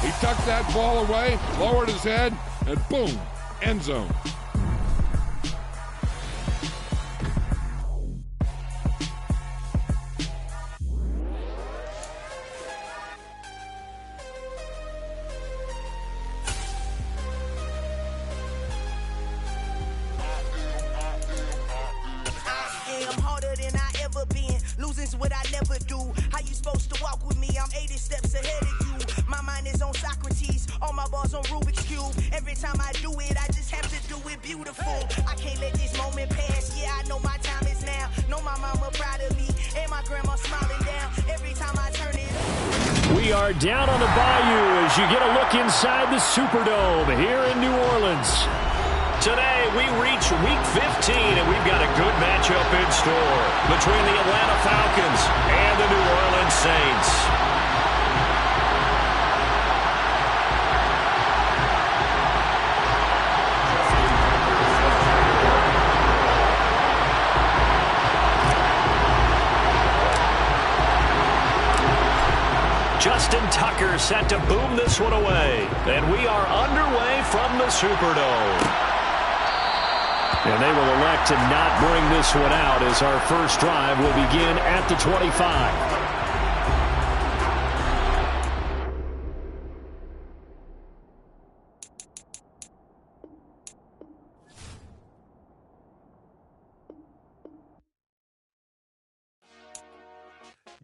He tucked that ball away, lowered his head, and boom, end zone. Losing's what I never do. How you supposed to walk with me? I'm 80 steps ahead of you. My mind is on Socrates, all my balls on Rubik's Cube. Every time I do it, I just have to do it beautiful. I can't let this moment pass. Yeah, I know my time is now. Know my mama proud of me, and my grandma smiling down every time I turn it up. We are down on the bayou as you get a look inside the Superdome here in New Orleans. Today, we reach Week 15, and we've got a good matchup in store between the Atlanta Falcons and the New Orleans Saints. Justin Tucker set to boom this one away, and we are underway from the Superdome. And they will elect to not bring this one out as our first drive will begin at the 25.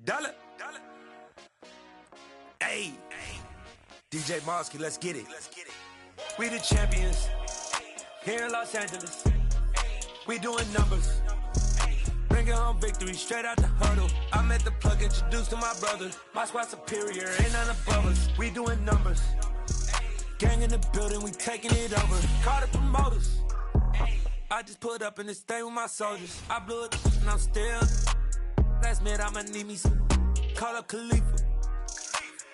Dollar. Hey. DJ Mosky, let's get it. We the champions here in Los Angeles. We doing numbers. Bringing home victory straight out the huddle. I met the plug, introduced to my brother. My squad superior, ain't none above us. We doing numbers. Gang in the building, we taking it over. Call the promoters. I just put up in this thing with my soldiers. I blew it and I'm still. Last minute I'ma need me some. Call up Khalifa.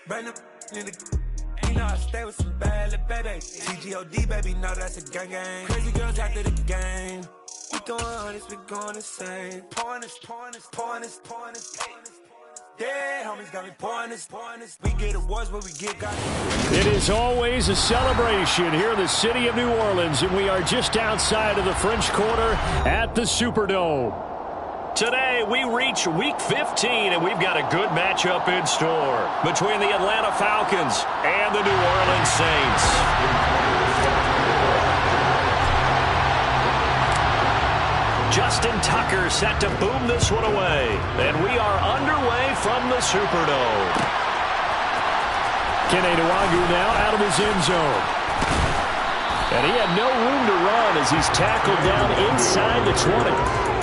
Bring them in the. You know I stay with some bad little baby. TGOD baby, know that's a gang gang. Crazy girls after the game. We going honest, we going insane. Pouring this. Yeah, homies got me pouring this. We get awards where we get got. It is always a celebration here in the city of New Orleans, and we are just outside of the French Quarter at the Superdome. Today, we reach Week 15, and we've got a good matchup in store between the Atlanta Falcons and the New Orleans Saints. Justin Tucker set to boom this one away, and we are underway from the Superdome. Kene Nwangwu now out of his end zone. And he had no room to run as he's tackled down inside the 20.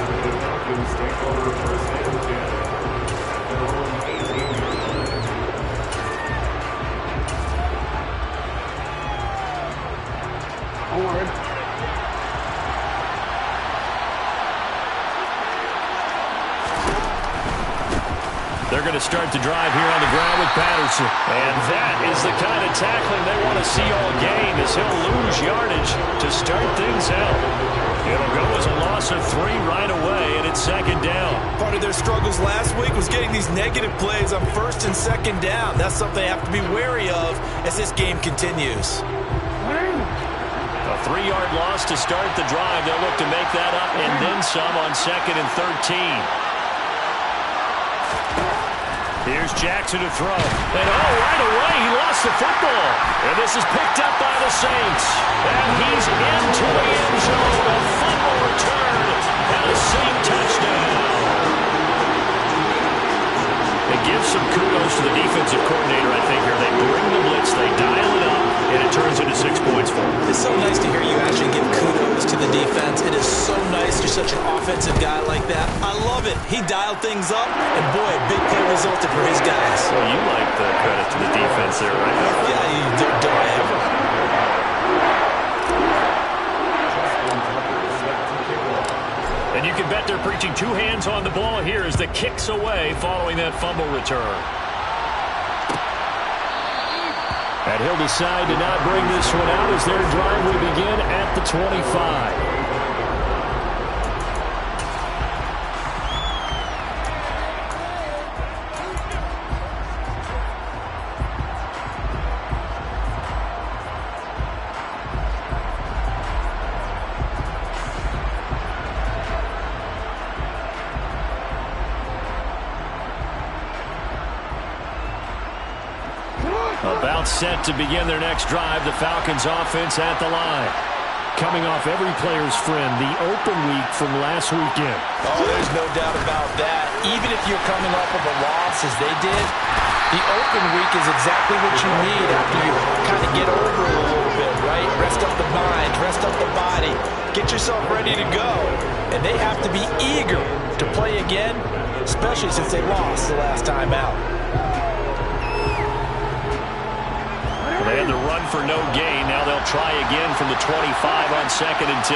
They're going to start the drive here on the ground with Patterson. And that is the kind of tackling they want to see all game, as he'll lose yardage to start things out. It'll go as a loss of 3 right away, and it's second down. Part of their struggles last week was getting these negative plays on first and second down. That's something they have to be wary of as this game continues. A 3-yard loss to start the drive. They'll look to make that up and then some on second and 13. Here's Jackson to throw. And right away, he lost the football. And this is picked up by the Saints. And he's into the end zone. A fumble return and a Saint touchdown. It gives some kudos to the defensive coordinator, I think, here. They bring the blitz, they dial it up, and it turns into 6 points for them. It's so nice to hear you actually give kudos to the defense. It is so nice. You're such an offensive guy like that. I love it. He dialed things up, and boy, a big play resulted for his guys. Well, you like the credit to the defense there, right? Yeah, you do I ever. And you can bet they're preaching 2 hands on the ball here as the kick's away following that fumble return. And he'll decide to not bring this one out as their drive will begin at the 25. About set to begin their next drive, the Falcons offense at the line. Coming off every player's friend, the open week from last weekend. Oh, there's no doubt about that. Even if you're coming off of a loss as they did, the open week is exactly what you need after you kind of get over it a little bit, right? Rest up the mind, rest up the body, get yourself ready to go. And they have to be eager to play again, especially since they lost the last time out. They had to run for no gain. Now they'll try again from the 25 on 2nd and 10.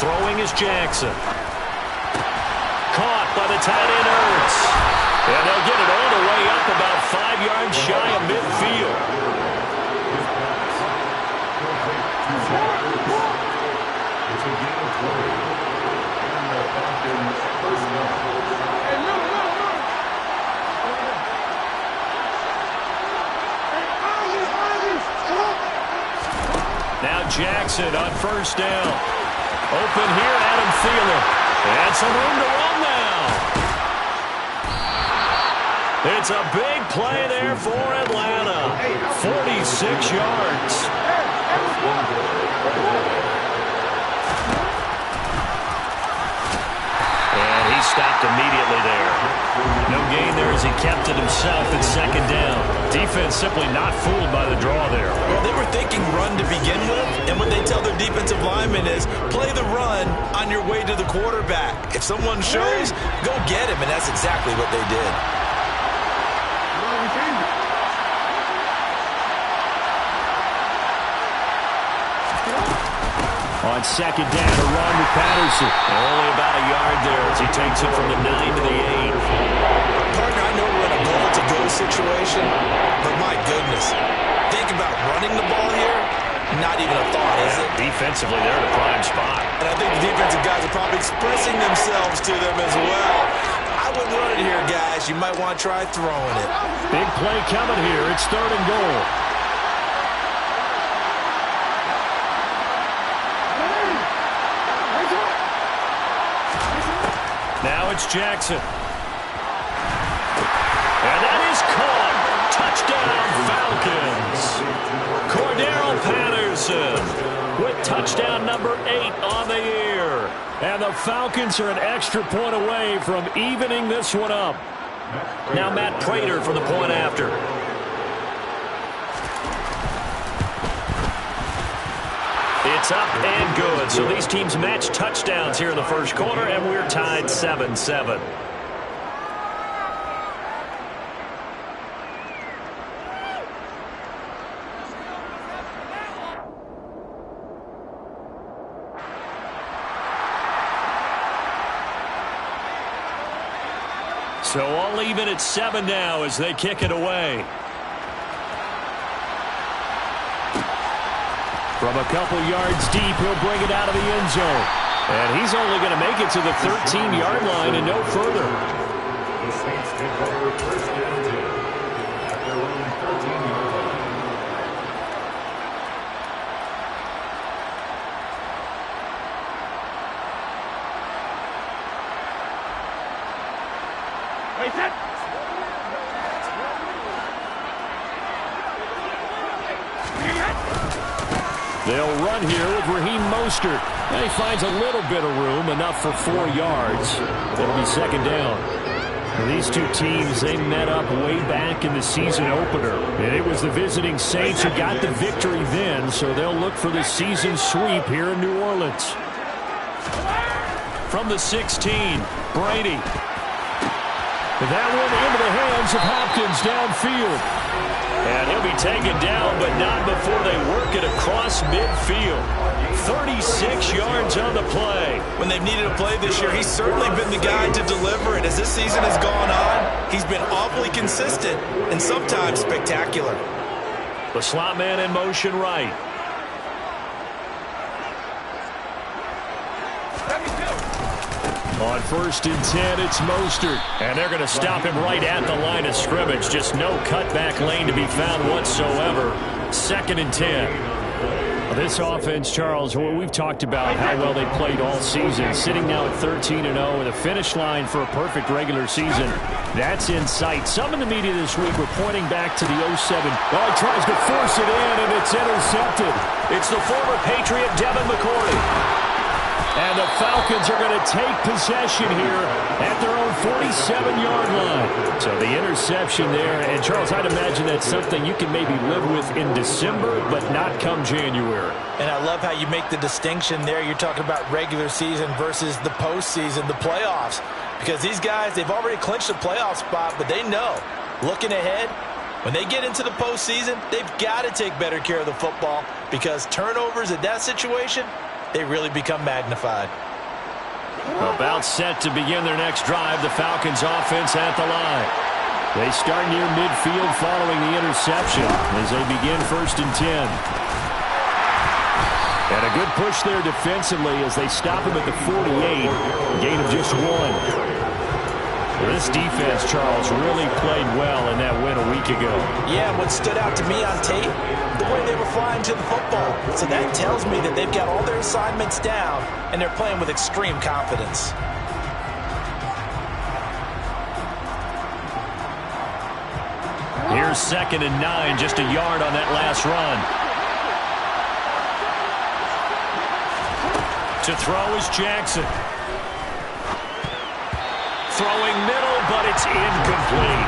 Throwing is Jackson. Caught by the tight end Ertz. And they'll get it all the way up about 5 yards shy of midfield. Now Jackson on 1st down. Open here, Adam Thielen. And some room to run now. It's a big play there for Atlanta. 46 yards. And he stopped immediately there. No gain there as he kept it himself at 2nd down. Defense simply not fooled by the draw there. Well, they were thinking run to begin with, and what they tell their defensive linemen is play the run on your way to the quarterback. If someone shows, go get him, and that's exactly what they did. On 2nd down, a run with Patterson. Only about a yard there as he takes it from the 9 to the 8. Partner, I know we're in a goal-to-go situation, but my goodness, think about running the ball here, not even a thought, is it? Defensively, they're in a prime spot. And I think the defensive guys are probably expressing themselves to them as well. I wouldn't run it here, guys. You might want to try throwing it. Big play coming here. It's 3rd and goal. Now it's Jackson. And that is caught. Touchdown, Falcons. Cordero Patterson with touchdown number 8 on the year. And the Falcons are an extra point away from evening this one up. Now Matt Prater for the point after. It's up and good. So these teams match touchdowns here in the first quarter, and we're tied 7-7. So all even at 7 now as they kick it away. From a couple yards deep, he'll bring it out of the end zone. And he's only going to make it to the 13-yard line and no further. They'll run here with Raheem Mostert. And he finds a little bit of room, enough for 4 yards. It'll be 2nd down. These two teams, they met up way back in the season opener. And it was the visiting Saints who got the victory then, so they'll look for the season sweep here in New Orleans. From the 16, Brady. That one into the hands of Hopkins downfield. And he'll be taken down, but not before they work it across midfield. 36 yards on the play. When they've needed a play this year, he's certainly been the guy to deliver it. As this season has gone on, he's been awfully consistent and sometimes spectacular. The slot man in motion right. On 1st and 10, it's Mostert. And they're going to stop him right at the line of scrimmage. Just no cutback lane to be found whatsoever. 2nd and 10. This offense, Charles, we've talked about how well they played all season. Sitting now at 13-0 with a finish line for a perfect regular season. That's in sight. Some in the media this week were pointing back to the 07. Oh, he tries to force it in, and it's intercepted. It's the former Patriot, Devin McCourty. And the Falcons are going to take possession here at their own 47-yard line. So the interception there. And, Charles, I'd imagine that's something you can maybe live with in December, but not come January. And I love how you make the distinction there. You're talking about regular season versus the postseason, the playoffs. Because these guys, they've already clinched the playoff spot, but they know, looking ahead, when they get into the postseason, they've got to take better care of the football because turnovers in that situation, they really become magnified. About set to begin their next drive, the Falcons offense at the line. They start near midfield following the interception as they begin 1st and 10. And a good push there defensively as they stop him at the 48, gain of just 1. This defense, Charles, really played well in that win a week ago. Yeah, what stood out to me on tape, the way they were flying to the football. So that tells me that they've got all their assignments down, and they're playing with extreme confidence. Here's 2nd and 9, just a yard on that last run. To throw is Jackson. Throwing middle, but it's incomplete.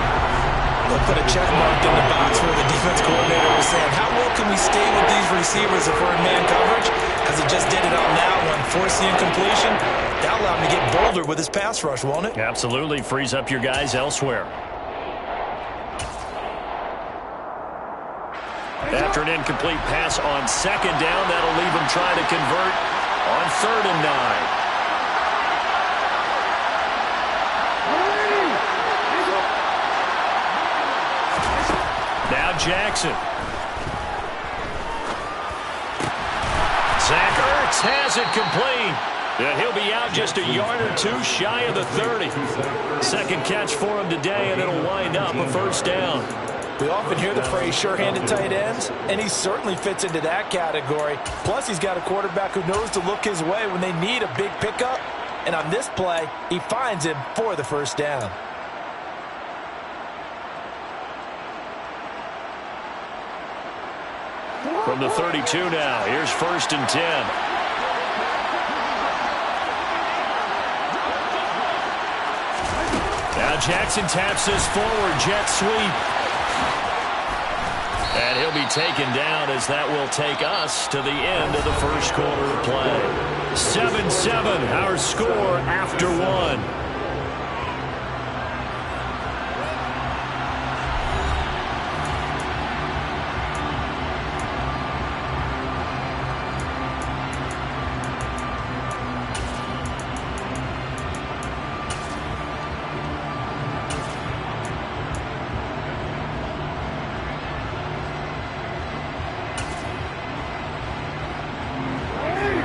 They'll put a check mark in the box where the defense coordinator was saying, how well can we stay with these receivers if we're in man coverage? Because he just did it on that one. Force the incompletion. That'll allow him to get bolder with his pass rush, won't it? Absolutely. Frees up your guys elsewhere. After an incomplete pass on 2nd down, that'll leave him trying to convert on 3rd and 9. Now Jackson. Zach Ertz has it complete. And he'll be out just a yard or two shy of the 30. 2nd catch for him today, and it'll wind up a 1st down. We often hear the phrase sure-handed tight ends, and he certainly fits into that category. Plus, he's got a quarterback who knows to look his way when they need a big pickup. And on this play, he finds him for the 1st down. From the 32 now, here's 1st and 10. Now Jackson taps this forward, jet sweep. And he'll be taken down as that will take us to the end of the 1st quarter of play. 7-7, our score after 1.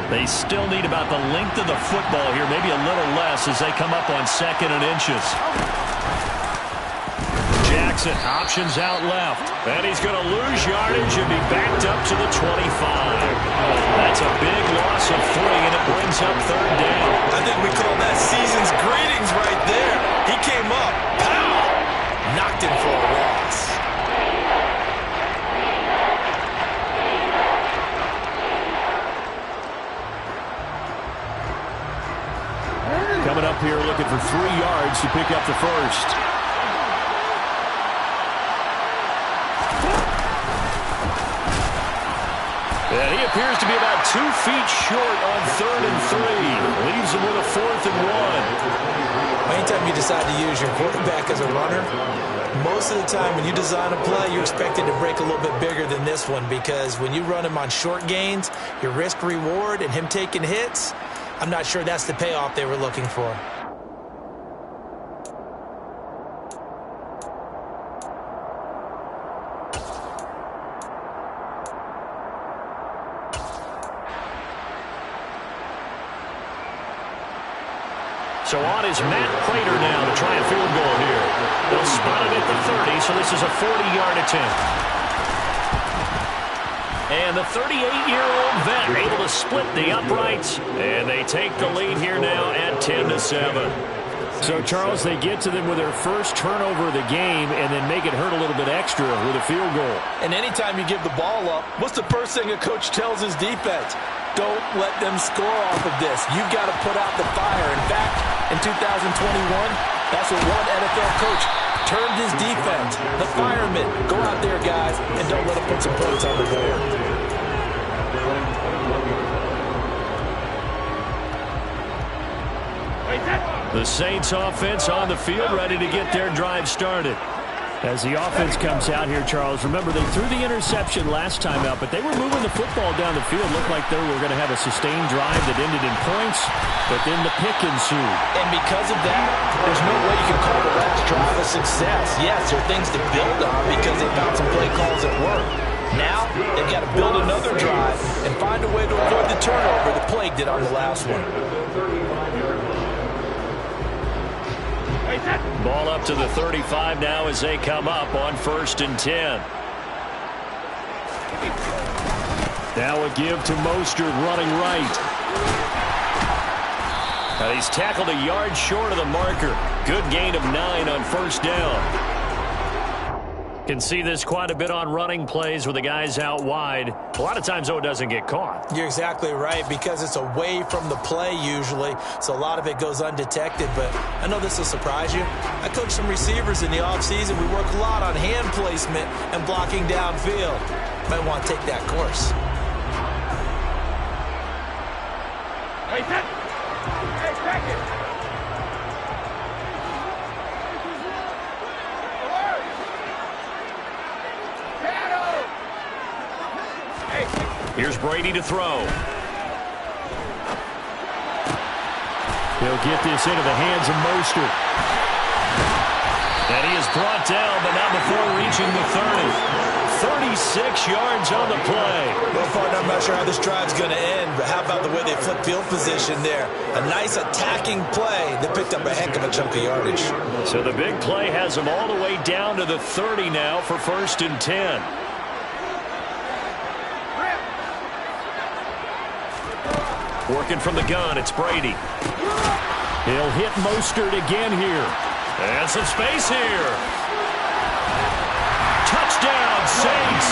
They still need about the length of the football here, maybe a little less as they come up on 2nd and inches. Jackson options out left, and he's going to lose yardage and be backed up to the 25. That's a big loss of 3, and it brings up 3rd down. I think we call that season's greetings right there. He came up, pow, knocked him for a loss. Coming up here looking for 3 yards to pick up the 1st. And he appears to be about 2 feet short on 3rd and 3. Leaves him with a 4th and 1. Anytime you decide to use your quarterback as a runner, most of the time when you design a play, you're expected to break a little bit bigger than this one because when you run him on short gains, your risk-reward and him taking hits, I'm not sure that's the payoff they were looking for. So on is Matt Prater now to try a field goal here. They'll spot it at the 30, so this is a 40-yard attempt. And the 38-year-old vet able to split the uprights, and they take the lead here now at 10-7. So, Charles, they get to them with their first turnover of the game and then make it hurt a little bit extra with a field goal. And anytime you give the ball up, what's the first thing a coach tells his defense? Don't let them score off of this. You've got to put out the fire. In fact, in 2021, that's what one NFL coach termed his defense. The firemen. Go out there, guys, and don't let them put some points on the board. The Saints offense on the field, ready to get their drive started. As the offense comes out here, Charles, remember they threw the interception last time out, but they were moving the football down the field. Looked like they were going to have a sustained drive that ended in points, but then the pick ensued. And because of that, there's no way you can call the last drive a success. Yes, there are things to build on because they found some play calls that work. Now, they've got to build another drive and find a way to avoid the turnover the Plague did on the last one. Ball up to the 35 now as they come up on 1st and 10. Now a give to Mostert running right. Now he's tackled a yard short of the marker. Good gain of 9 on 1st down. Can see this quite a bit on running plays with the guys out wide. A lot of times, though, it doesn't get caught. You're exactly right, because it's away from the play usually, so a lot of it goes undetected. But I know this will surprise you. I coach some receivers in the offseason. We work a lot on hand placement and blocking downfield. Might want to take that course. Hey, back it. Here's Brady to throw. He'll get this into the hands of Mostert. And he is brought down, but not before reaching the 30. 36 yards on the play. Well, partner, I'm not sure how this drive's going to end, but how about the way they flip field position there? A nice attacking play that picked up a heck of a chunk of yardage. So the big play has them all the way down to the 30 now for 1st and 10. Working from the gun, it's Brady. He'll hit Mostert again here. And some space here. Touchdown, Saints!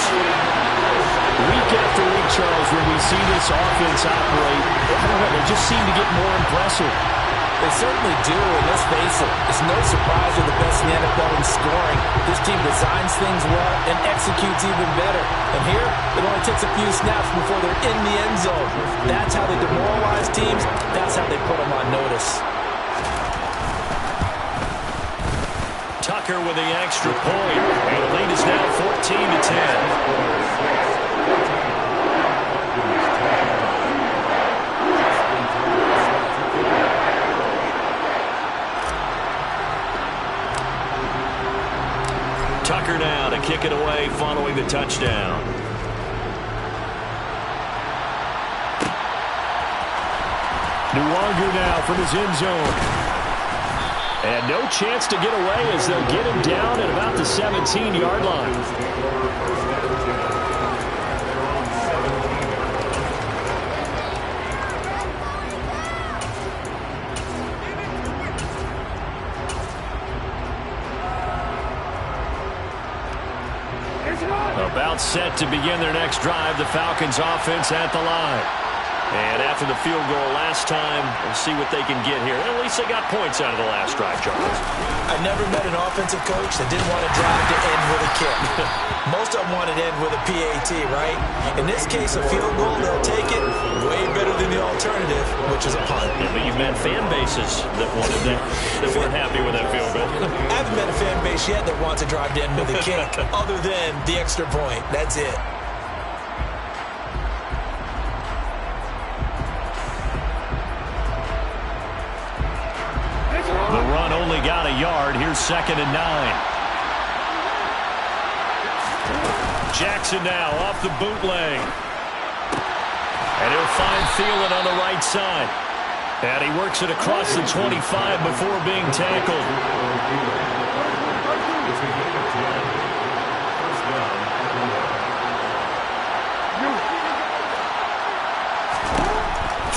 Week after week, Charles, when we see this offense operate, I don't know, they just seem to get more impressive. They certainly do, and let's face it, it's no surprise they're the best in the NFL in scoring. This team designs things well and executes even better. And here, it only takes a few snaps before they're in the end zone. That's how they demoralize teams. That's how they put them on notice. Tucker with the extra point. And the lead is now 14-10. Tucker now to kick it away following the touchdown. Nwanger now from his end zone. And no chance to get away as they'll get him down at about the 17-yard line. About set to begin their next drive. The Falcons offense at the line. And after the field goal last time, we'll see what they can get here. At least they got points out of the last drive, Charles. I never met an offensive coach that didn't want a drive to end with a kick. Most of them want it to end with a PAT, right? In this case, a field goal, they'll take it. Way better than the alternative, which is a punt. Yeah, but you've met fan bases that wanted that, that weren't happy with that field goal. I haven't met a fan base yet that wants a drive to end with a kick, other than the extra point. That's it. The run only got a yard. Here's 2nd and 9. Jackson now off the bootleg. And he'll find Thielen on the right side. And he works it across the 25 before being tackled.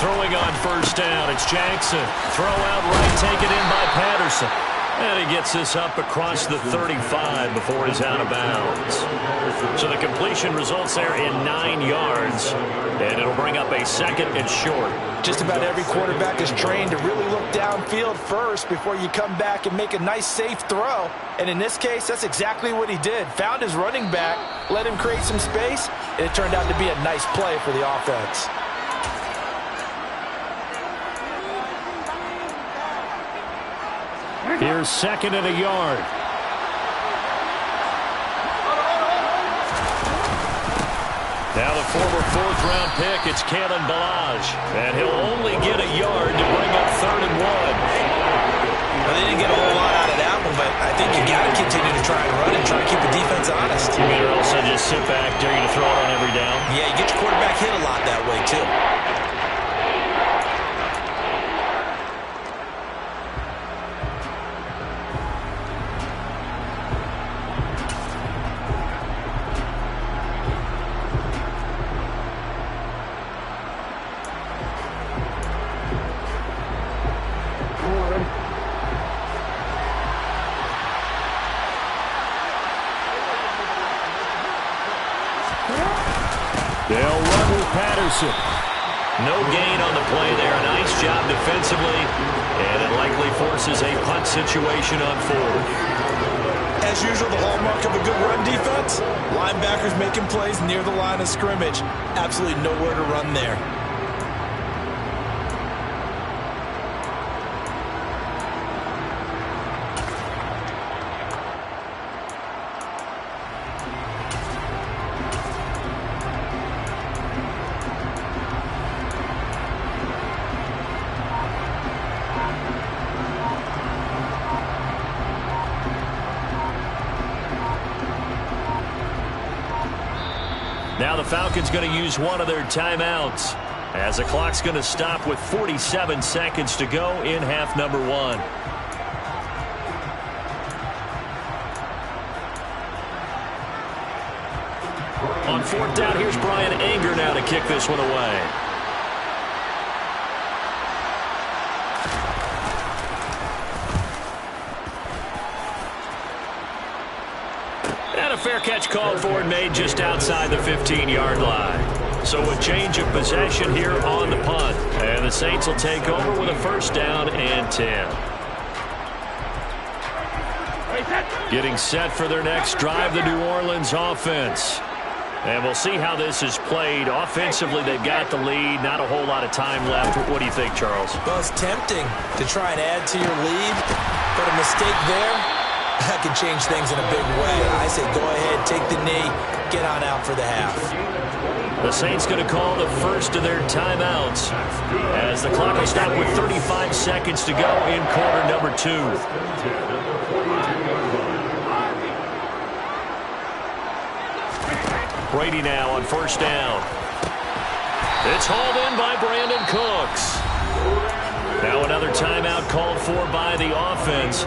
Throwing on first down, it's Jackson. Throw out right, taken in by Patterson. And he gets this up across the 35 before he's out of bounds. So the completion results there in 9 yards. And it'll bring up a second and short. Just about every quarterback is trained to really look downfield first before you come back and make a nice, safe throw. And in this case, that's exactly what he did. Found his running back, let him create some space, and it turned out to be a nice play for the offense. Here's second and a yard. Now the former 4th-round pick, it's Kalen Ballage. And he'll only get a yard to bring up 3rd and 1. Well, they didn't get a whole lot out of that one, but I think you got to continue to try and run and try to keep the defense honest. You mean, or else I just sit back, dare you to throw it on every down? Yeah, you get your quarterback hit a lot that way, too. They'll run with Patterson. No gain on the play there. Nice job defensively. And it likely forces a punt situation on 4th. As usual, the hallmark of a good run defense, linebackers making plays near the line of scrimmage. Absolutely nowhere to run there. Now the Falcons going to use one of their timeouts as the clock's going to stop with 47 seconds to go in half number 1. On 4th down, here's Brian Anger now to kick this one away. And a fair catch called for and made just outside the 15-yard line. So a change of possession here on the punt. And the Saints will take over with a 1st down and 10. Getting set for their next drive, the New Orleans offense. And we'll see how this is played. Offensively, they've got the lead. Not a whole lot of time left. What do you think, Charles? Well, it's tempting to try and add to your lead, but a mistake there, that can change things in a big way. I say go ahead, take the knee, get on out for the half. The Saints going to call the first of their timeouts as the clock will stop with 35 seconds to go in quarter number 2. Brady now on 1st down. It's hauled in by Brandon Cooks. Now another timeout called for by the offense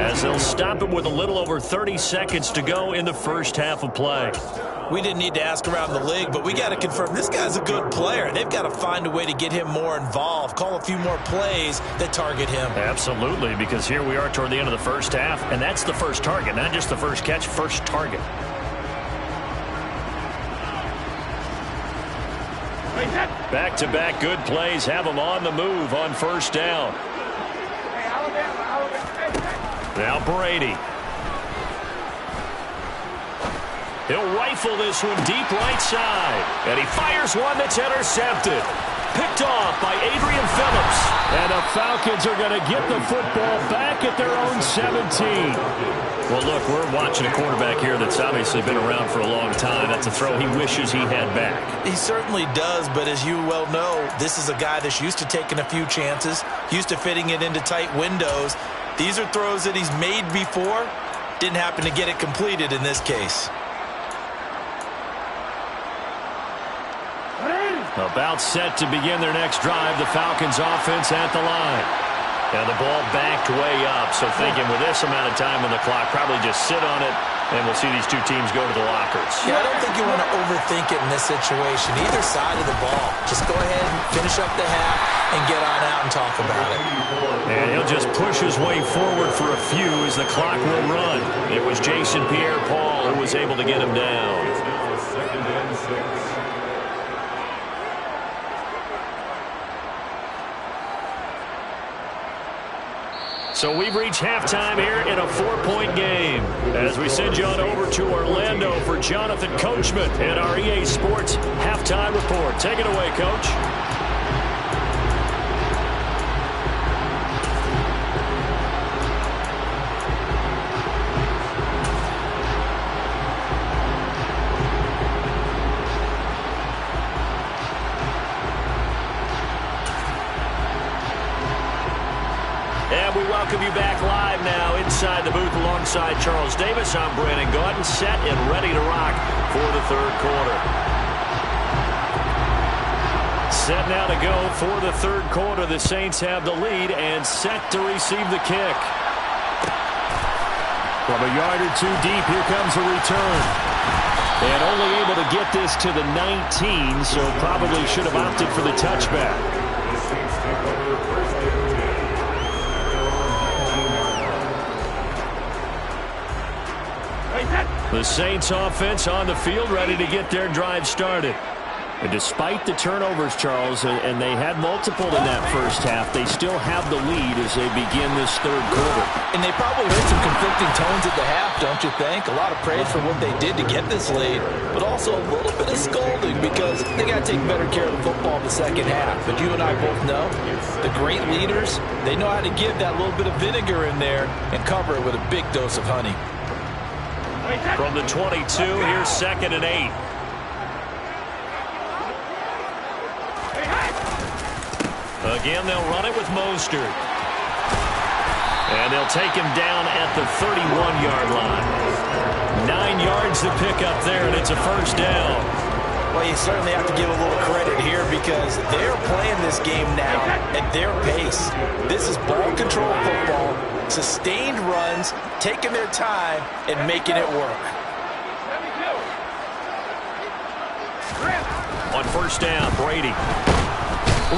as they'll stop it with a little over 30 seconds to go in the first half of play. We didn't need to ask around the league, but we got to confirm this guy's a good player. They've got to find a way to get him more involved, call a few more plays that target him. Absolutely, because here we are toward the end of the first half, and that's the first target, not just the first catch, first target. Back-to-back good plays have them on the move on 1st down. Now Brady. He'll rifle this one deep right side. And he fires one that's intercepted. Picked off by Adrian Phillips. And the Falcons are going to get the football back at their own 17. Well, look, we're watching a quarterback here that's obviously been around for a long time. That's a throw he wishes he had back. He certainly does, but as you well know, this is a guy that's used to taking a few chances, used to fitting it into tight windows. These are throws that he's made before. Didn't happen to get it completed in this case. About set to begin their next drive, the Falcons offense at the line. And the ball backed way up, so thinking with this amount of time on the clock, probably just sit on it And we'll see these two teams go to the lockers. Yeah, I don't think you want to overthink it in this situation. Either side of the ball. Just go ahead and finish up the half and get on out and talk about it. And he'll just push his way forward for a few as the clock will run. It was Jason Pierre-Paul who was able to get him down. Second and 6. So we've reached halftime here in a 4-point game. As we send you on over to Orlando for Jonathan Coachman and our EA Sports halftime report. Take it away, Coach. We welcome you back live now inside the booth alongside Charles Davis. I'm Brandon Gaudin, set and ready to rock for the third quarter. Set now to go for the third quarter. The Saints have the lead and set to receive the kick. From a yard or two deep, here comes a return. And only able to get this to the 19, so probably should have opted for the touchback. The Saints take over first and 10. The Saints offense on the field ready to get their drive started. And despite the turnovers, Charles, and they had multiple in that first half, they still have the lead as they begin this third quarter. And they probably heard some conflicting tones at the half, don't you think? A lot of praise for what they did to get this lead, but also a little bit of scolding because they got to take better care of the football in the second half. But you and I both know the great leaders, they know how to give that little bit of vinegar in there and cover it with a big dose of honey. From the 22, here's 2nd and 8. Again, they'll run it with Mostert. And they'll take him down at the 31-yard line. 9 yards to pick up there, and it's a first down. Well, you certainly have to give a little credit here because they're playing this game now at their pace. This is ball control football, sustained runs, taking their time, and making it work. On first down, Brady.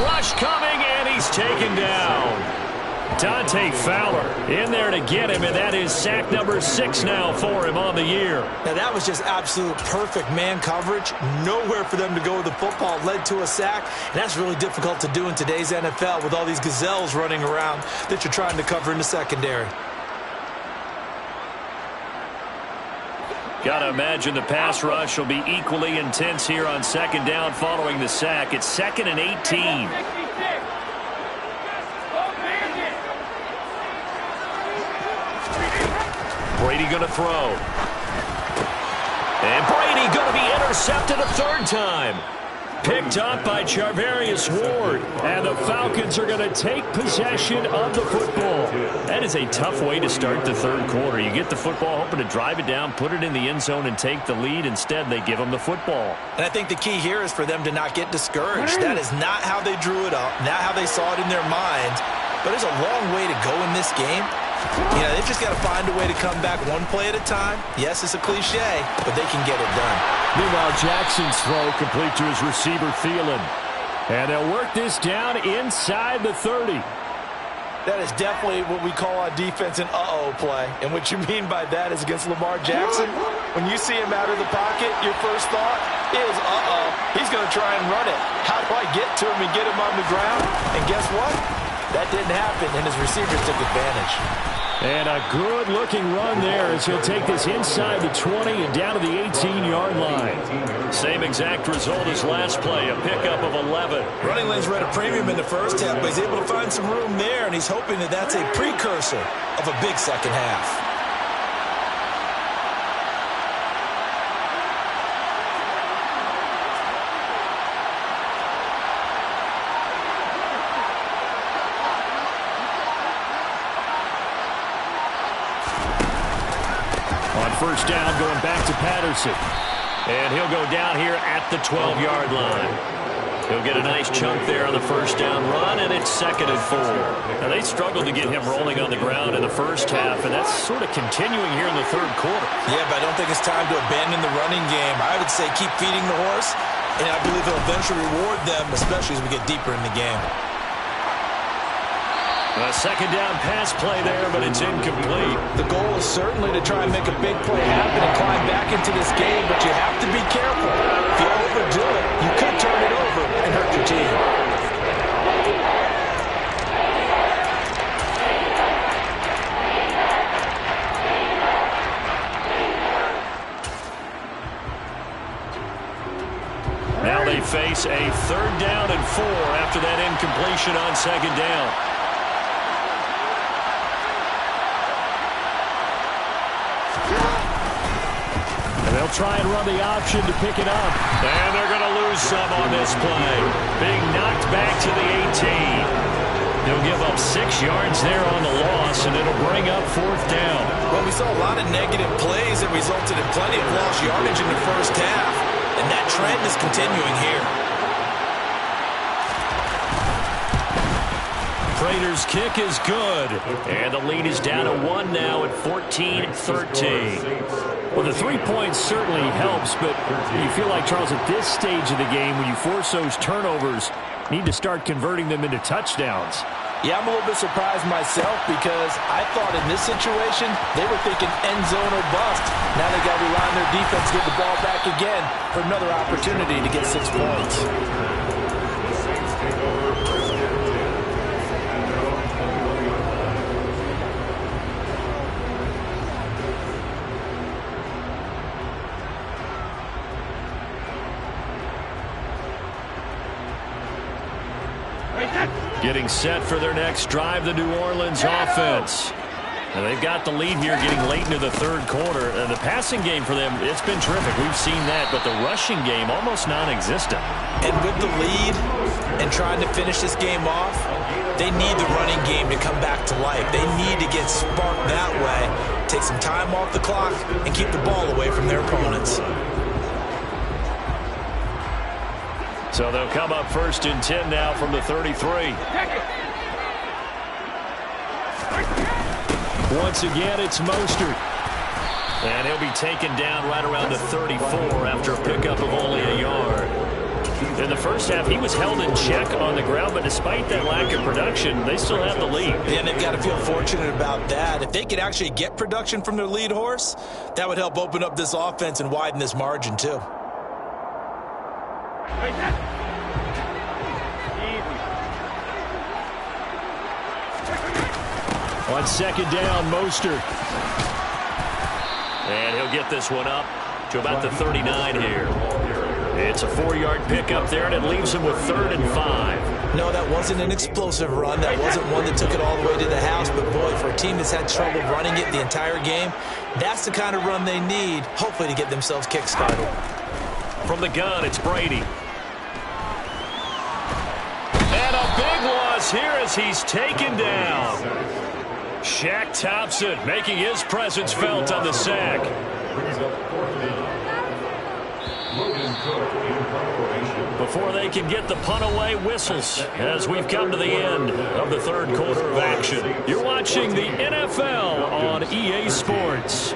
Rush coming, and he's taken down. Dante Fowler in there to get him, and that is sack number 6 now for him on the year. Now, that was just absolute perfect man coverage. Nowhere for them to go with the football. Led to a sack, and that's really difficult to do in today's NFL with all these gazelles running around that you're trying to cover in the secondary. Got to imagine the pass rush will be equally intense here on second down following the sack. It's 2nd and 18. Brady going to throw. And Brady going to be intercepted a third time. Picked up by Charvarius Ward. And the Falcons are going to take possession of the football. That is a tough way to start the third quarter. You get the football, hoping to drive it down, put it in the end zone, and take the lead. Instead, they give them the football. And I think the key here is for them to not get discouraged. That is not how they drew it up, not how they saw it in their minds. But there's a long way to go in this game. You know, they've just got to find a way to come back one play at a time. Yes, it's a cliche, but they can get it done. Meanwhile, Jackson's throw complete to his receiver, Thielen. And they'll work this down inside the 30. That is definitely what we call on defense an uh-oh play. And what you mean by that is against Lamar Jackson, when you see him out of the pocket, your first thought is, uh-oh, he's going to try and run it. How do I get to him and get him on the ground? And guess what? That didn't happen, and his receiver took advantage. And a good-looking run there as he'll take this inside the 20 and down to the 18-yard line. Same exact result as last play, a pickup of 11. Running lanes were at a premium in the first half, but he's able to find some room there, and he's hoping that that's a precursor of a big second half. First down going back to Patterson. And he'll go down here at the 12-yard line. He'll get a nice chunk there on the first down run, and it's 2nd and 4. Now, they struggled to get him rolling on the ground in the first half, and that's sort of continuing here in the third quarter. Yeah, but I don't think it's time to abandon the running game. I would say keep feeding the horse, and I believe he'll eventually reward them, especially as we get deeper in the game. A 2nd down pass play there, but it's incomplete. The goal is certainly to try and make a big play happen and climb back into this game, but you have to be careful. If you overdo it, you could turn it over and hurt your team. Now they face a 3rd down and 4 after that incompletion on 2nd down. They'll try and run the option to pick it up. And they're going to lose some on this play. Being knocked back to the 18. They'll give up 6 yards there on the loss, and it'll bring up 4th down. Well, we saw a lot of negative plays that resulted in plenty of lost yardage in the first half, and that trend is continuing here. Prater's kick is good, and the lead is down to 1 now at 14-13. Well, the 3 points certainly helps, but you feel like, Charles, at this stage of the game, when you force those turnovers, need to start converting them into touchdowns. Yeah, I'm a little bit surprised myself because I thought in this situation they were thinking end zone or bust. Now they got to rely on their defense to get the ball back again for another opportunity to get 6 points. Getting set for their next drive, the New Orleans offense. And they've got the lead here getting late into the third quarter. And the passing game for them, it's been terrific. We've seen that, but the rushing game almost non-existent. And with the lead and trying to finish this game off, they need the running game to come back to life. They need to get sparked that way, take some time off the clock, and keep the ball away from their opponents. So they'll come up 1st and 10 now from the 33. Once again, it's Mostert. And he'll be taken down right around the 34 after a pickup of only a yard. In the first half, he was held in check on the ground, but despite that lack of production, they still have the lead. And they've got to feel fortunate about that. If they could actually get production from their lead horse, that would help open up this offense and widen this margin too. On 2nd down, Mostert. And he'll get this one up to about the 39 here. It's a 4-yard pickup there, and it leaves him with 3rd and 5. No, that wasn't an explosive run. That wasn't one that took it all the way to the house. But, boy, for a team that's had trouble running it the entire game, that's the kind of run they need, hopefully, to get themselves kick-started. From the gun, it's Brady. And a big loss here as he's taken down. Shaq Thompson making his presence felt on the sack. Before they can get the punt away, whistles as we've come to the end of the third quarter of action. You're watching the NFL on EA Sports.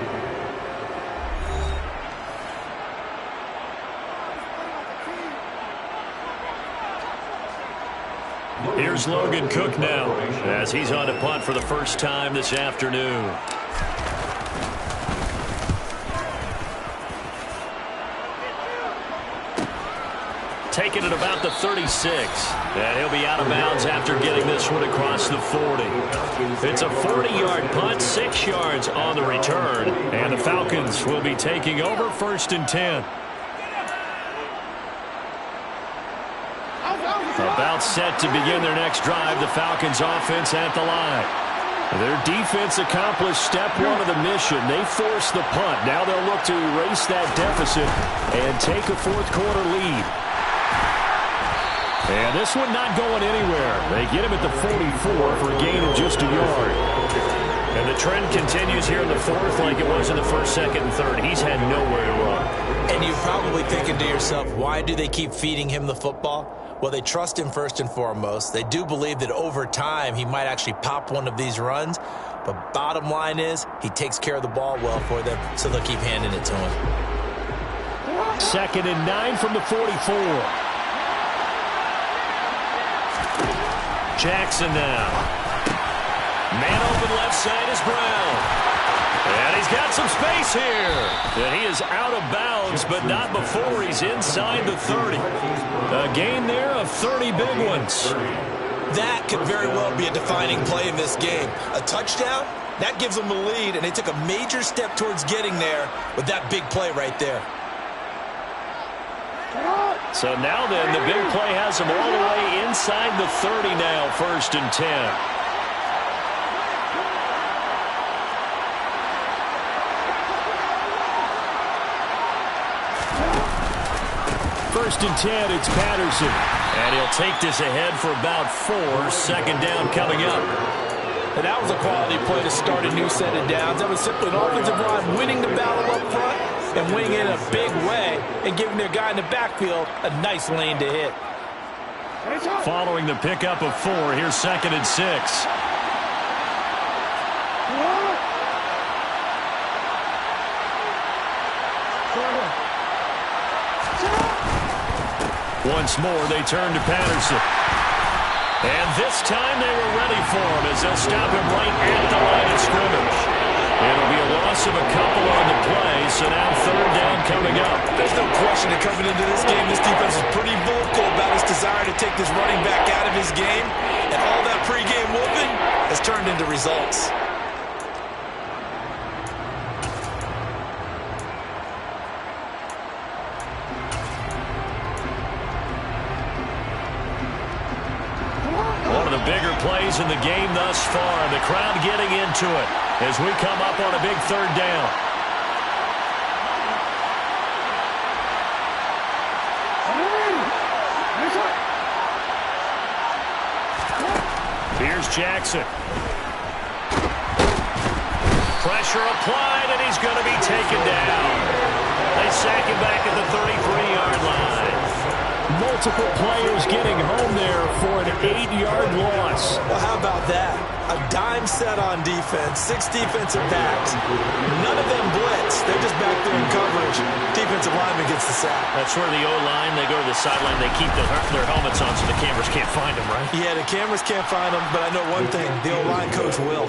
Here's Logan Cook now as he's on to punt for the first time this afternoon. Taking it about the 36. And he'll be out of bounds after getting this one across the 40. It's a 40-yard punt, 6 yards on the return. And the Falcons will be taking over 1st and 10. About set to begin their next drive, the Falcons offense at the line. Their defense accomplished step 1 of the mission. They forced the punt. Now they'll look to erase that deficit and take a fourth quarter lead. And this one not going anywhere. They get him at the 44 for a gain of just a yard. And the trend continues here in the fourth like it was in the first, second, and third. He's had nowhere to run. And you're probably thinking to yourself, why do they keep feeding him the football? Well, they trust him first and foremost. They do believe that over time he might actually pop one of these runs. But bottom line is he takes care of the ball well for them, so they'll keep handing it to him. 2nd and 9 from the 44. Jackson now. Man open left side is Brown. And he's got some space here. And he is out of bounds, but not before he's inside the 30. A gain there of 30 big ones. That could very well be a defining play in this game. A touchdown, that gives them the lead, and they took a major step towards getting there with that big play right there. So now then, the big play has them all the way inside the 30 now, 1st and 10. 1st and 10, it's Patterson. And he'll take this ahead for about 4. 2nd down coming up. And that was a quality play to start a new set of downs. That was simply an offensive line winning the battle up front and winning in a big way and giving their guy in the backfield a nice lane to hit. Following the pickup of 4, here's 2nd and 6. Once more, they turn to Patterson. And this time they were ready for him as they'll stop him right at the line of scrimmage. It'll be a loss of a couple on the play, so now 3rd down coming up. There's no question that coming into this game, this defense is pretty vocal about its desire to take this running back out of his game. And all that pregame whooping has turned into results. Bigger plays in the game thus far. The crowd getting into it as we come up on a big 3rd down. Here's Jackson. Pressure applied, and he's going to be taken down. They sack him back at the 33-yard line. Multiple players getting home there for an 8-yard loss. Well, how about that? A dime set on defense, 6 defensive backs. None of them blitz. They're just back there in coverage. Defensive lineman gets the sack. That's where the O-line, they go to the sideline, they keep their helmets on so the cameras can't find them, right? Yeah, the cameras can't find them, but I know one thing. The O-line coach will.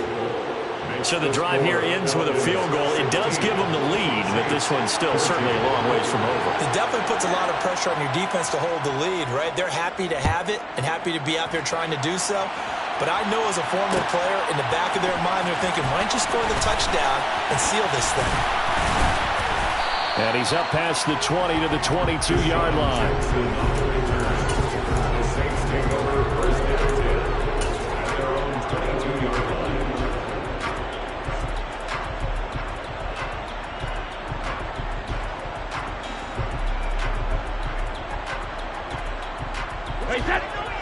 So the drive here ends with a field goal. It does give them the lead, but this one's still certainly a long ways from over. It definitely puts a lot of pressure on your defense to hold the lead, right? They're happy to have it and happy to be out there trying to do so. But I know as a former player, in the back of their mind, they're thinking, why don't you score the touchdown and seal this thing? And he's up past the 20 to the 22-yard line.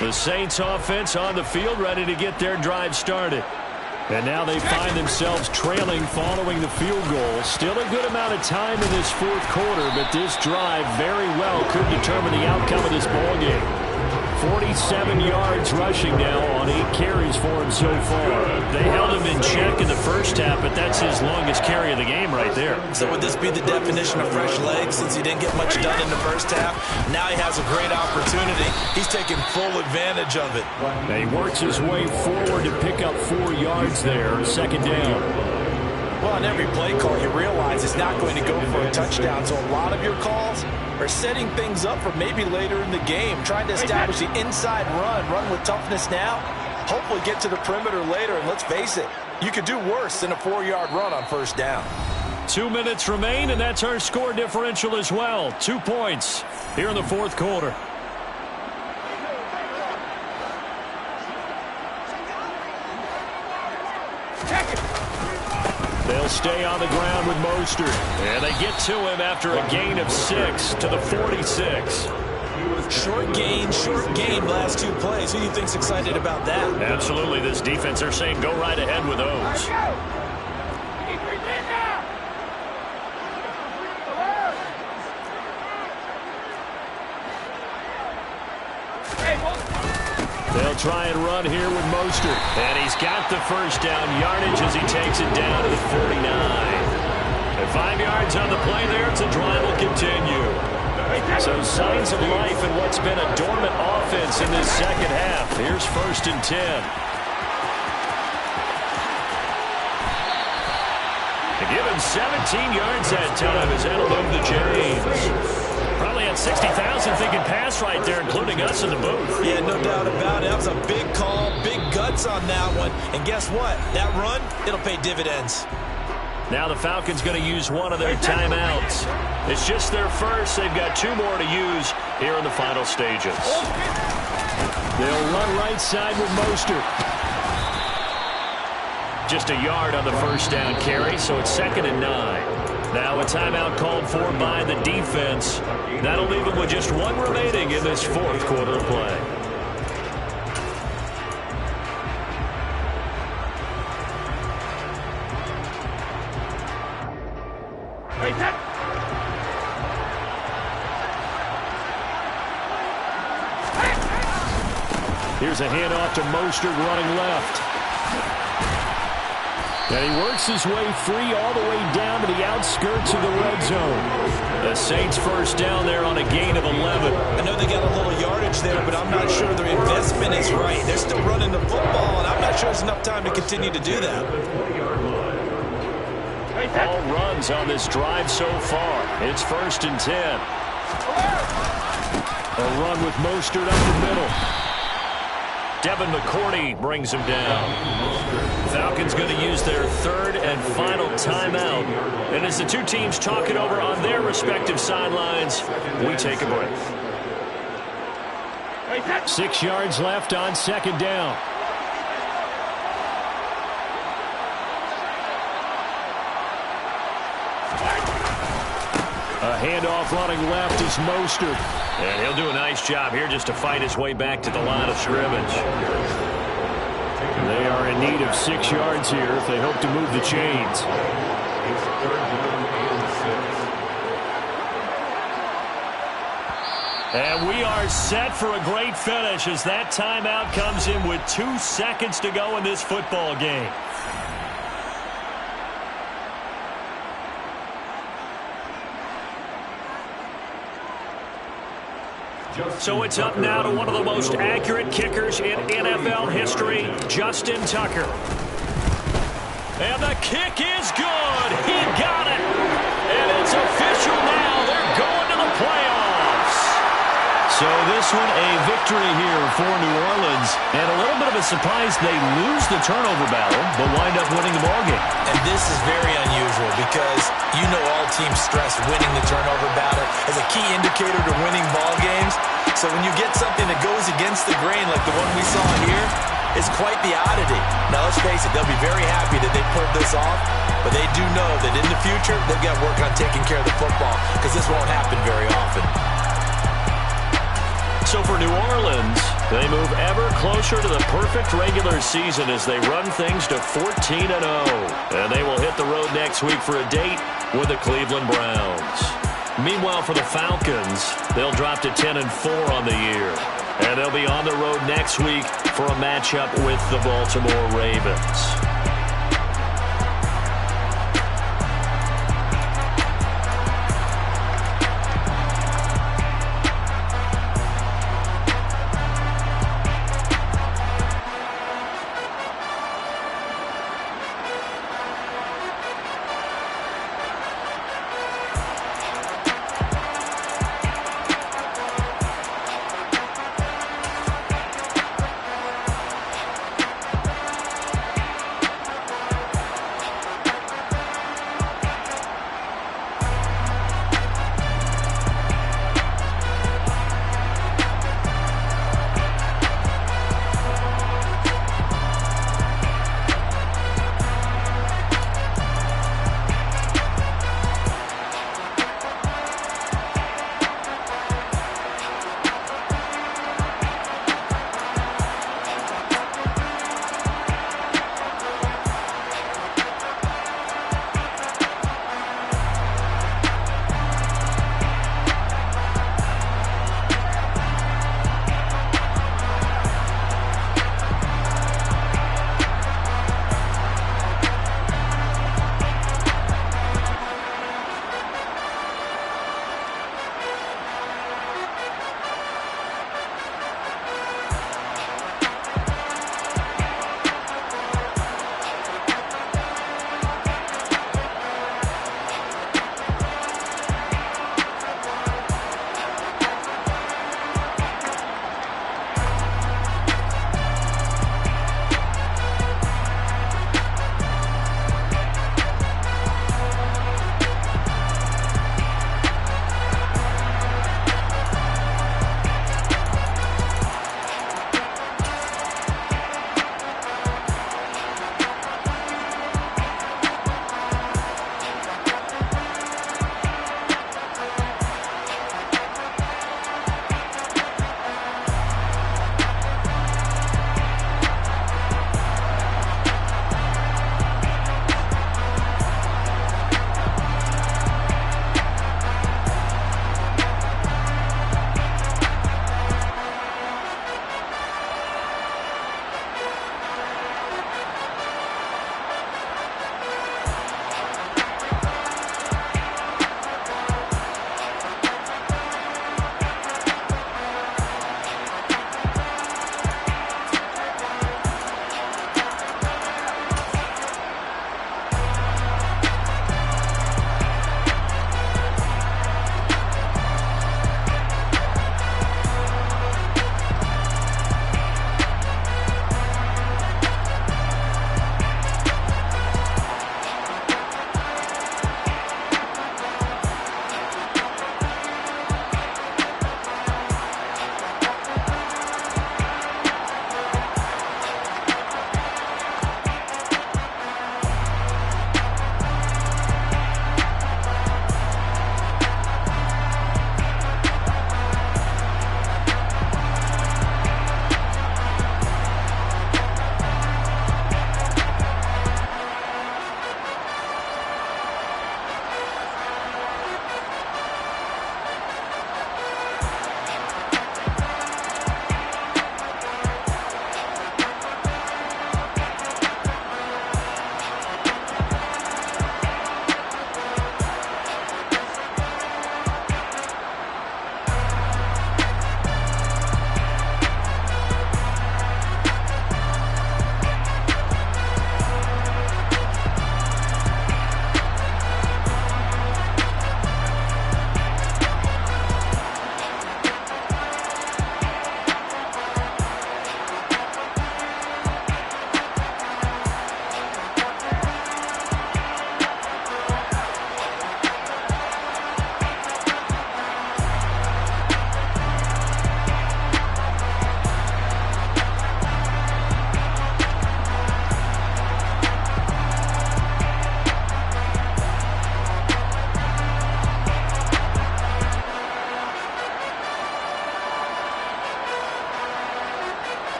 The Saints offense on the field ready to get their drive started. And now they find themselves trailing following the field goal. Still a good amount of time in this 4th quarter, but this drive very well could determine the outcome of this ballgame. 47 yards rushing now on 8 carries for him so far. They held him in check in the first half, but that's his longest carry of the game right there. So would this be the definition of fresh legs since he didn't get much done in the first half? Now he has a great opportunity. He's taking full advantage of it. And he works his way forward to pick up 4 yards there, 2nd down. Well, on every play call, you realize it's not going to go for a touchdown. So a lot of your calls are setting things up for maybe later in the game, trying to establish the inside run with toughness now, hopefully get to the perimeter later. And let's face it, you could do worse than a 4-yard run on 1st down. 2 minutes remain, and that's our score differential as well. 2 points here in the 4th quarter. They'll stay on the ground with Mostert. And they get to him after a gain of 6 to the 46. Short gain, last 2 plays. Who do you think's excited about that? Absolutely. This defense, they're saying go right ahead with those. try and run here with Mostert. And he's got the first down yardage as he takes it down to the 49. And 5 yards on the play there. It's a drive will continue. So signs of life in what's been a dormant offense in this second half. Here's 1st and 10. To give him 17 yards that time as that'll move the chains. Probably had 60,000 thinking pass right there, including us in the booth. Yeah, no doubt about it. That was a big call, big guts on that one. And guess what? That run, it'll pay dividends. Now the Falcons going to use one of their timeouts. It's just their first. They've got 2 more to use here in the final stages. They'll run right side with Mostert. Just a yard on the first down carry, so it's 2nd and 9. Now a timeout called for by the defense. That'll leave them with just 1 remaining in this 4th quarter of play. Here's a handoff to Mostert running left. And he works his way free all the way down to the outskirts of the red zone. The Saints first down there on a gain of 11. I know they got a little yardage there, but I'm not sure their investment is right. They're still running the football, and I'm not sure there's enough time to continue to do that. All runs on this drive so far. It's 1st and 10. A run with Mostert up the middle. Devin McCourty brings him down. Falcons going to use their 3rd and final timeout. And as the 2 teams talk it over on their respective sidelines, we take a break. 6 yards left on 2nd down. A handoff running left is Mostert. And he'll do a nice job here just to fight his way back to the line of scrimmage. They are in need of 6 yards here if they hope to move the chains. And we are set for a great finish as that timeout comes in with 2 seconds to go in this football game. So it's up now to one of the most accurate kickers in NFL history, Justin Tucker. And the kick is good. He got it. And it's official now. They're going to the playoffs. So this one a victory here for New Orleans. And a little bit of a surprise they lose the turnover battle, but wind up winning the ballgame. And this is very unusual because you know all teams stress winning the turnover battle as a key indicator to winning ball games. So when you get something that goes against the grain like the one we saw here, it's quite the oddity. Now let's face it, they'll be very happy that they pulled this off, but they do know that in the future they've got to work on taking care of the football because this won't happen very often. So for New Orleans, they move ever closer to the perfect regular season as they run things to 14-0. And they will hit the road next week for a date with the Cleveland Browns. Meanwhile, for the Falcons, they'll drop to 10-4 on the year. And they'll be on the road next week for a matchup with the Baltimore Ravens.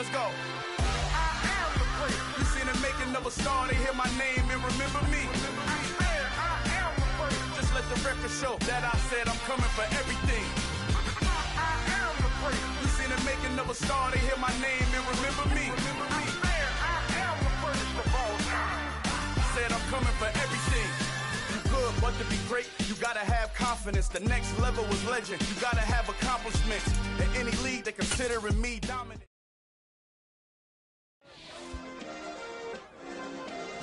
Let's go. I am the great. You seen the making of a star, they hear my name and remember me. I am the great. Just let the record show that I said I'm coming for everything. I am the great. You seen the making of a star, they hear my name and remember me. I am the greatest of all time. Said I'm coming for everything. You good, but to be great, you gotta have confidence. The next level was legend. You gotta have accomplishments. In any league, they considering me dominant.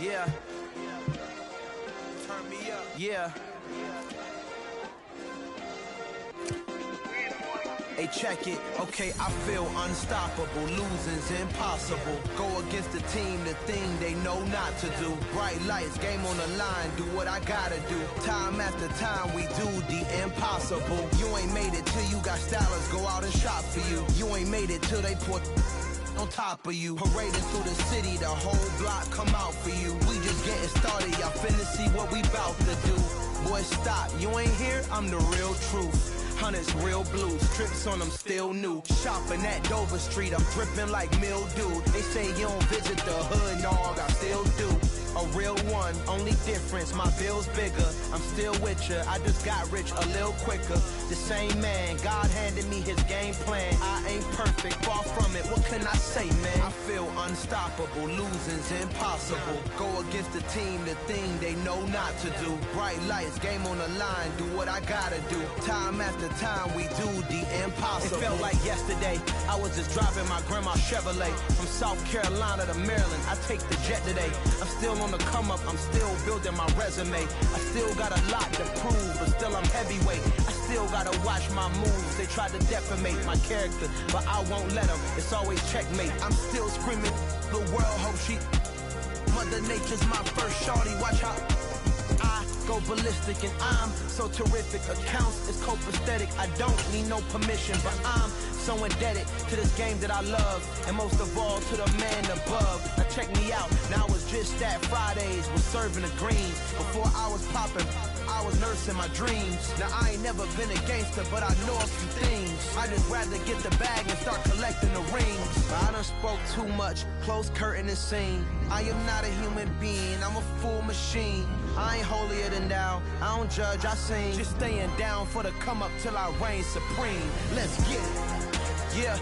Yeah. Turn me up. Yeah. Hey, check it. Okay, I feel unstoppable. Losing's impossible. Go against the team, the thing they know not to do. Bright lights, game on the line, do what I gotta do. Time after time, we do the impossible. You ain't made it till you got stylers go out and shop for you. You ain't made it till they put on top of you. Parading through the city, the whole block come out for you. We just getting started, y'all finna see what we bout to do. Boy, stop, you ain't here, I'm the real truth. Hundreds real blue, strips on them still new. Shopping at Dover Street, I'm dripping like mildew. They say you don't visit the hood, dog, I still do. A real one, only difference, my bill's bigger. I'm still with ya, I just got rich a little quicker. The same man, God handed me his game plan. I ain't perfect, far from it, what can I say, man? I feel unstoppable, losing's impossible. Go against the team, the thing they know not to do. Bright lights, game on the line, do what I gotta do. Time after time, we do the impossible. It felt like yesterday, I was just driving my grandma's Chevrolet. From South Carolina to Maryland, I take the jet today. I'm still on the come up, I'm still building my resume. I still got a lot to prove, but still I'm heavyweight. I still gotta watch my moves. They tried to defamate my character, but I won't let them. It's always checkmate. I'm still screaming, the world hope she. Mother Nature's my first shorty, watch how I go ballistic and I'm so terrific. Accounts is copacetic, I don't need no permission, but I'm so indebted to this game that I love, and most of all to the man above. Now check me out, now it's just that Fridays was serving the greens. Before I was popping, I was nursing my dreams. Now I ain't never been a gangster, but I know a few things. I just rather get the bag and start collecting the rings. But I done spoke too much, close curtain and scene. I am not a human being, I'm a full machine. I ain't holier than thou, I don't judge, I sing. Just staying down for the come up till I reign supreme. Let's get it, yeah.